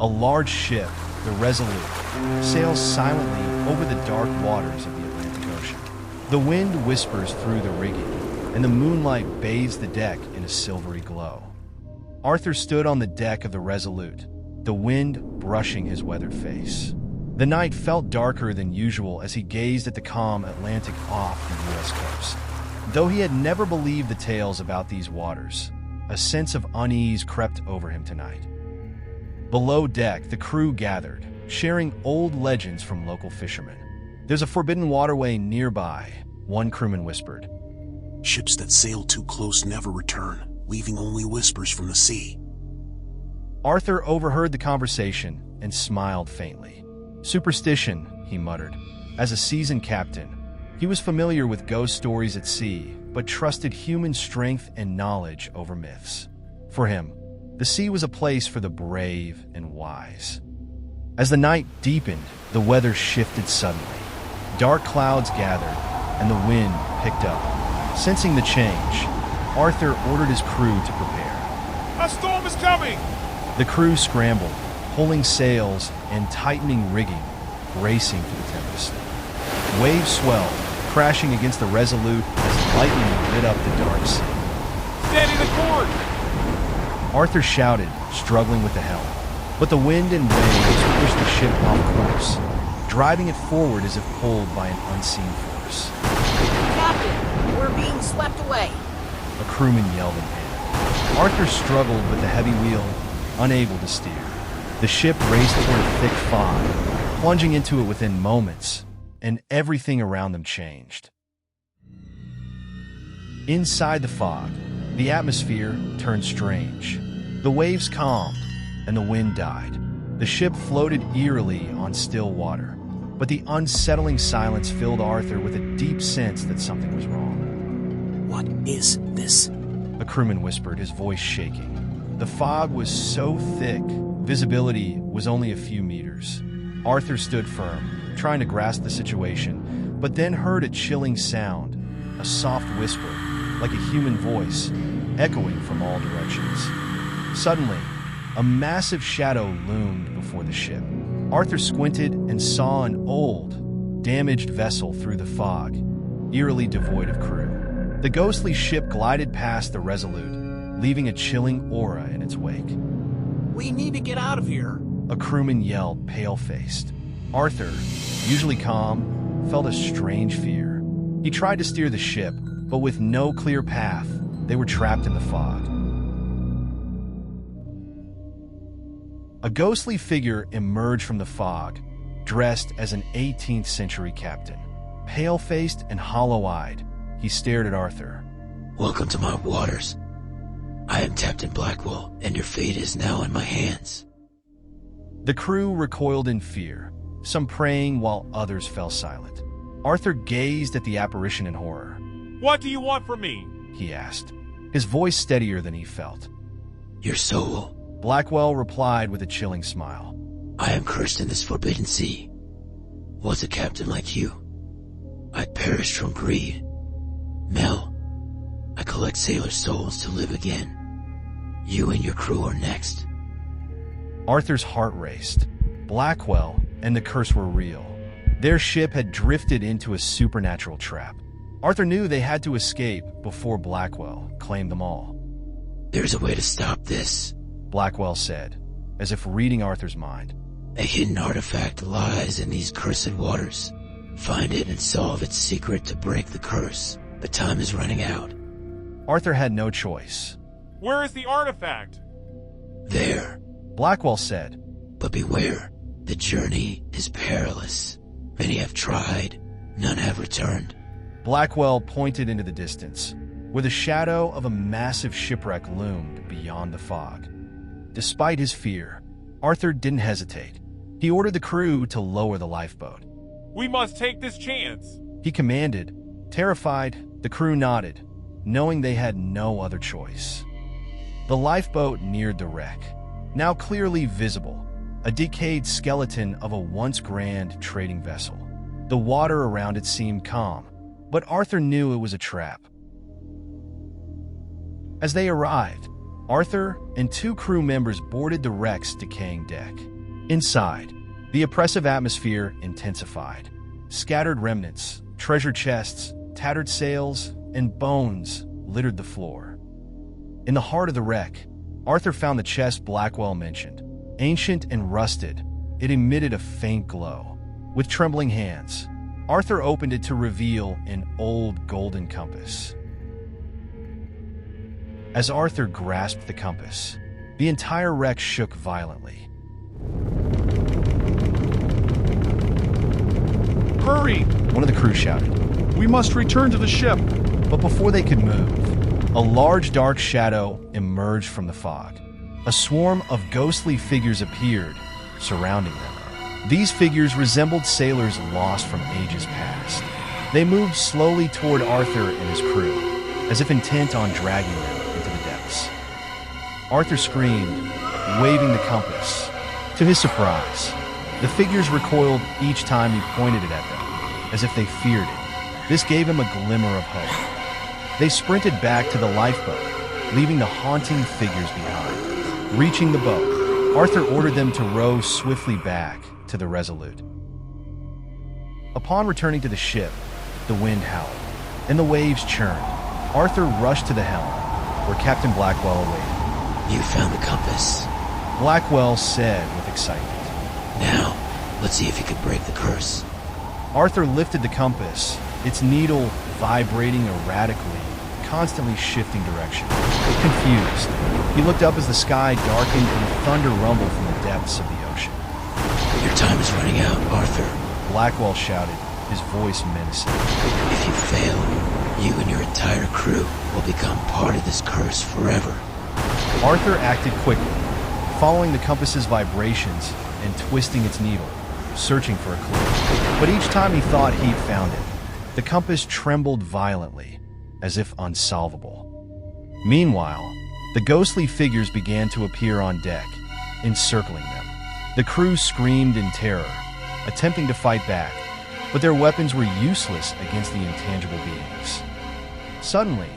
A large ship, the Resolute, sails silently over the dark waters of the Atlantic Ocean. The wind whispers through the rigging, and the moonlight bathes the deck in a silvery glow. Arthur stood on the deck of the Resolute, the wind brushing his weathered face. The night felt darker than usual as he gazed at the calm Atlantic off the U.S. coast. Though he had never believed the tales about these waters, a sense of unease crept over him tonight. Below deck, the crew gathered, sharing old legends from local fishermen. "There's a forbidden waterway nearby," one crewman whispered. "Ships that sail too close never return, leaving only whispers from the sea." Arthur overheard the conversation and smiled faintly. "Superstition," he muttered. As a seasoned captain, he was familiar with ghost stories at sea, but trusted human strength and knowledge over myths. For him, the sea was a place for the brave and wise. As the night deepened, the weather shifted suddenly. Dark clouds gathered, and the wind picked up. Sensing the change, Arthur ordered his crew to prepare. "A storm is coming!" The crew scrambled, pulling sails and tightening rigging, racing through the tempest. Waves swelled, crashing against the Resolute as lightning lit up the dark sea. "Steady the course!" Arthur shouted, struggling with the helm. But the wind and waves pushed the ship off course, driving it forward as if pulled by an unseen force. "Captain, we're being swept away!" A crewman yelled in panic. Arthur struggled with the heavy wheel, unable to steer. The ship raced toward a thick fog, plunging into it within moments, and everything around them changed. Inside the fog, the atmosphere turned strange. The waves calmed, and the wind died. The ship floated eerily on still water, but the unsettling silence filled Arthur with a deep sense that something was wrong. "What is this?" A crewman whispered, his voice shaking. The fog was so thick, visibility was only a few meters. Arthur stood firm, trying to grasp the situation, but then heard a chilling sound, a soft whisper, like a human voice, echoing from all directions. Suddenly, a massive shadow loomed before the ship. Arthur squinted and saw an old, damaged vessel through the fog, eerily devoid of crew. The ghostly ship glided past the Resolute, leaving a chilling aura in its wake. "We need to get out of here!" A crewman yelled, pale-faced. Arthur, usually calm, felt a strange fear. He tried to steer the ship, but with no clear path, they were trapped in the fog. A ghostly figure emerged from the fog, dressed as an 18th century captain. Pale-faced and hollow-eyed, he stared at Arthur. "Welcome to my waters. I am Captain Blackwell, and your fate is now in my hands." The crew recoiled in fear, some praying while others fell silent. Arthur gazed at the apparition in horror. "What do you want from me?" he asked, his voice steadier than he felt. "Your soul. Blackwell replied with a chilling smile. I am cursed in this forbidden sea. Was a captain like you. I perished from greed. Mel, I collect sailor souls to live again. You and your crew are next." Arthur's heart raced. Blackwell and the curse were real. Their ship had drifted into a supernatural trap. Arthur knew they had to escape before Blackwell claimed them all. "There's a way to stop this," Blackwell said, as if reading Arthur's mind. "A hidden artifact lies in these cursed waters. Find it and solve its secret to break the curse. The time is running out." Arthur had no choice. "Where is the artifact?" "There. Blackwell said. But beware, the journey is perilous. Many have tried, none have returned." Blackwell pointed into the distance, where the shadow of a massive shipwreck loomed beyond the fog. Despite his fear, Arthur didn't hesitate. He ordered the crew to lower the lifeboat. "We must take this chance." He commanded. Terrified, the crew nodded, knowing they had no other choice. The lifeboat neared the wreck, now clearly visible, a decayed skeleton of a once grand trading vessel. The water around it seemed calm, but Arthur knew it was a trap. As they arrived, Arthur and two crew members boarded the wreck's decaying deck. Inside, the oppressive atmosphere intensified. Scattered remnants, treasure chests, tattered sails, and bones littered the floor. In the heart of the wreck, Arthur found the chest Blackwell mentioned. Ancient and rusted, it emitted a faint glow. With trembling hands, Arthur opened it to reveal an old golden compass. As Arthur grasped the compass, the entire wreck shook violently. Hurry! One of the crew shouted. We must return to the ship. But before they could move, a large dark shadow emerged from the fog. A swarm of ghostly figures appeared, surrounding them. These figures resembled sailors lost from ages past. They moved slowly toward Arthur and his crew, as if intent on dragging them into the depths. Arthur screamed, waving the compass. To his surprise, the figures recoiled each time he pointed it at them, as if they feared it. This gave him a glimmer of hope. They sprinted back to the lifeboat, leaving the haunting figures behind. Reaching the boat, Arthur ordered them to row swiftly back to the Resolute. Upon returning to the ship, the wind howled, and the waves churned. Arthur rushed to the helm, where Captain Blackwell awaited. You found the compass. Blackwell said with excitement. Now, let's see if you can break the curse. Arthur lifted the compass, its needle vibrating erratically, constantly shifting direction. Confused, he looked up as the sky darkened and thunder rumbled from the depths of the ocean. Your time is running out, Arthur. Blackwell shouted, his voice menacing. If you fail, you and your entire crew will become part of this curse forever. Arthur acted quickly, following the compass's vibrations and twisting its needle, searching for a clue. But each time he thought he'd found it, the compass trembled violently, as if unsolvable. Meanwhile, the ghostly figures began to appear on deck, encircling them. The crew screamed in terror, attempting to fight back, but their weapons were useless against the intangible beings. Suddenly,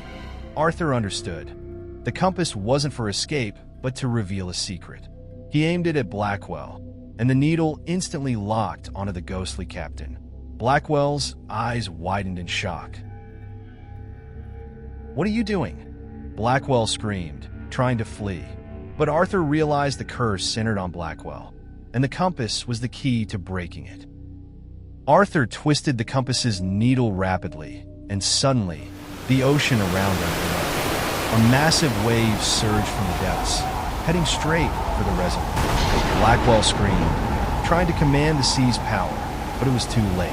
Arthur understood. The compass wasn't for escape, but to reveal a secret. He aimed it at Blackwell, and the needle instantly locked onto the ghostly captain. Blackwell's eyes widened in shock. "What are you doing?" Blackwell screamed, trying to flee. But Arthur realized the curse centered on Blackwell, and the compass was the key to breaking it. Arthur twisted the compass's needle rapidly, and suddenly, the ocean around them erupted. A massive wave surged from the depths, heading straight for the Resolute. Blackwell screamed, trying to command the sea's power, but it was too late.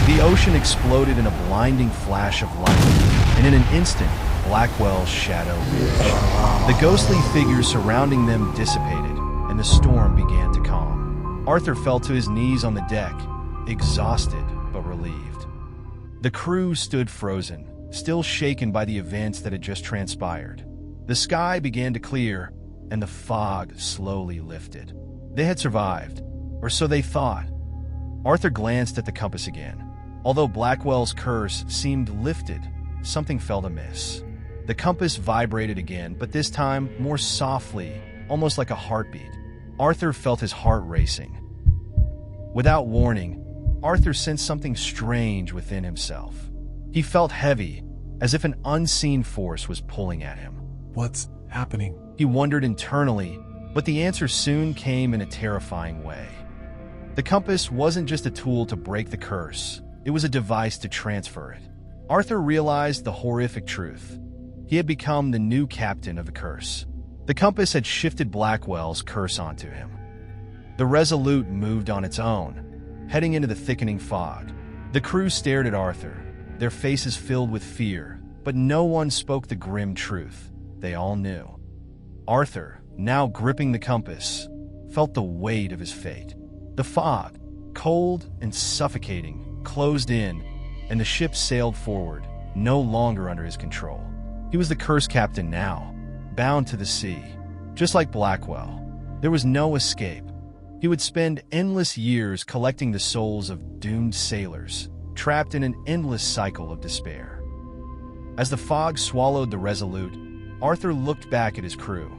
The ocean exploded in a blinding flash of light, and in an instant, Blackwell's shadow vanished. The ghostly figures surrounding them dissipated, and the storm began to calm. Arthur fell to his knees on the deck, exhausted but relieved. The crew stood frozen, still shaken by the events that had just transpired. The sky began to clear, and the fog slowly lifted. They had survived, or so they thought. Arthur glanced at the compass again. Although Blackwell's curse seemed lifted, something felt amiss. The compass vibrated again, but this time more softly, almost like a heartbeat. Arthur felt his heart racing. Without warning, Arthur sensed something strange within himself. He felt heavy, as if an unseen force was pulling at him. What's happening? He wondered internally, but the answer soon came in a terrifying way. The compass wasn't just a tool to break the curse, it was a device to transfer it. Arthur realized the horrific truth. He had become the new captain of the curse. The compass had shifted Blackwell's curse onto him. The Resolute moved on its own, heading into the thickening fog. The crew stared at Arthur, their faces filled with fear, but no one spoke the grim truth. They all knew. Arthur, now gripping the compass, felt the weight of his fate. The fog, cold and suffocating, closed in, and the ship sailed forward, no longer under his control. He was the curse captain now, bound to the sea. Just like Blackwell, there was no escape. He would spend endless years collecting the souls of doomed sailors, trapped in an endless cycle of despair. As the fog swallowed the Resolute, Arthur looked back at his crew,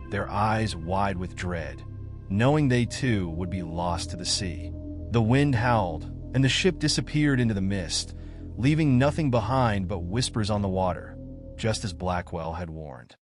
their eyes wide with dread. knowing they too would be lost to the sea. The wind howled, and the ship disappeared into the mist, leaving nothing behind but whispers on the water, just as Blackwell had warned.